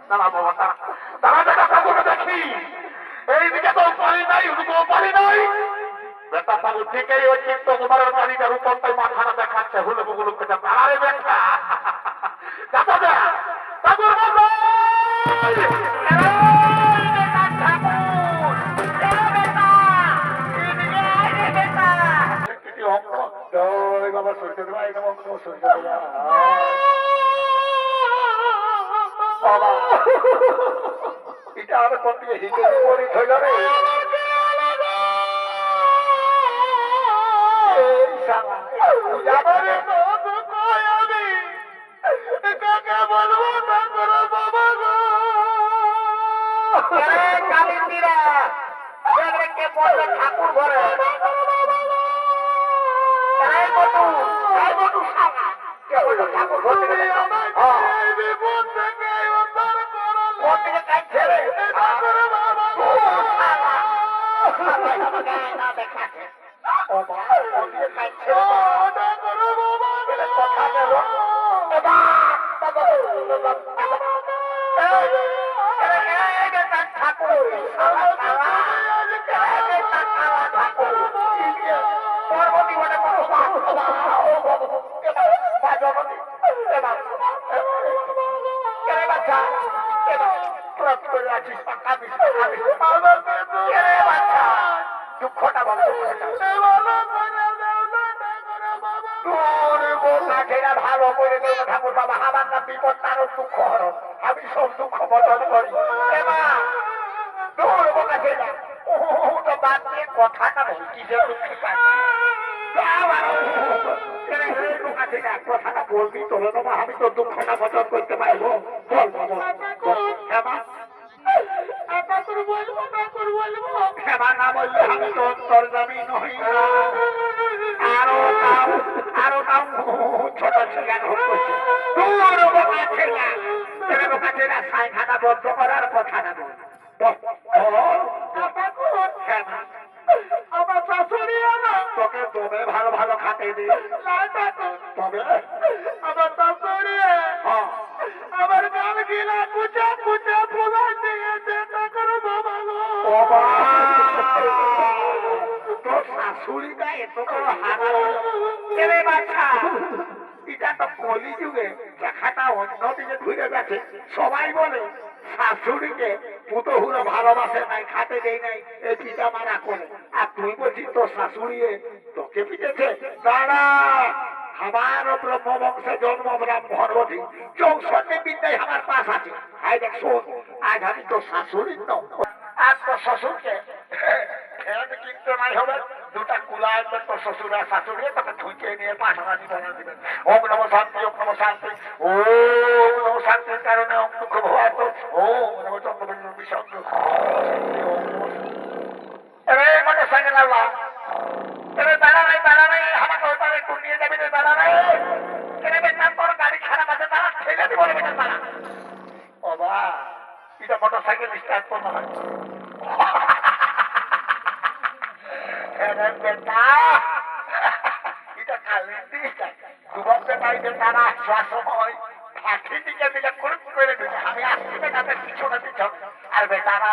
না বাবা তারা বেটা ঠাকুর দেখি এইদিকে তো পারি নাই ওদিকেও পারি নাই বেটা ঠাকুর ঠিকই ওই চিত্ত কুমারের গাড়িটার উপরটাই মাথাটা দেখাচ্ছে হুলুক হুলুক করে তারারে বেটা যাবো যা ঠাকুর বাবা সূর্য দেবা একদম সূর্য দেবা এটা আর কোন দিকে হিটে বিপরীত হয়ে যাবে ঠাকুর ঘরে ঠাকুর ঘরে দুঃখটা বল ভালো করে দেবো ঠাকুর বাবা আমার না বিপদ তারও দুঃখ হর আমি সব দুঃখ বদল করি বাদ দিয়ে কথাটা বল কি যে দুঃখী কথাটা বলবি তোলে বাবা আমি তো দুঃখটা বদল করতে পারবো বল বাবা ক্ষমা না বললে আমি তো তোর দামি নই আরো দাম ছোট ছিলেন হচ্ছে তোর বোকা ছেলে সাইখানা বদ্ধ করার কথা না বল আমার শাশুড়ি তোকে তবে ভালো ভালো খাতে দে তবে আমার শাশুড়ি আমার গাল গিলা কুচা কুচা ফুলা দিয়েছে বাবা তোর শাশুড়িটা এত বড় হারা বাচ্চা এটা তো কলি যুগে দেখাটা অন্যদিকে ঘুরে গেছে সবাই বলে শাশুড়িকে পুতহুরা ভালোবাসে নাই খাতে দেয় নাই এই পিতা মারা করে আর তুই বলছিস তোর শাশুড়ি তোকে পিটেছে দাঁড়া আমার ব্রহ্মবংশে জন্ম ব্রাহ্মণবতী 64 বিদ্যায় আমার পাশ আছে আই দেখ শোন আজ আমি তোর শাশুড়ির ন আর তোর শ্বশুরকে কিনতে নাই হবে দুটা কুলা আনবে তোর শ্বশুর আর শাশুড়ি তোকে ঠুকে নিয়ে পাশাপাশি বানা দিবেন ওম নম শান্তি ওম নম শান্তি ওম নম শান্তির কারণে ওম দুঃখ ভয়াত ওম নম চন্দ্রবিন্দু বিসর্গ এরে মনে সাইকেল আল্লাহ এরে দাঁড়া নাই আমাকে ওই পারে একটু নিয়ে যাবি রে দাঁড়া নাই এরে বেটার তোর গাড়ি খারাপ আছে দাঁড়া ঠেলে দিব রে বেটার দাঁড়া ও বা এটা মোটর সাইকেল স্টার্ট করতে হয় বেটা এটা কালের দিকটা যুবক বেটাই বেটারা আসার সময় ফাঁকি দিকে দিলে খুব করে দিলে আমি আসছি বেটাতে পিছনে পিছন আর বেটারা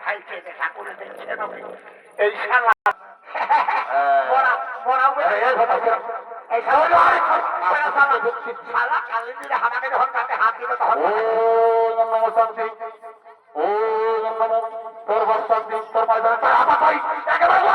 ভাই চেয়ে ঠাকুরে দেখছে নবী এই শালা কালের দিলে আমাকে যখন তাতে হাত দিল তখন তোর বস্তার দিন তোর তারা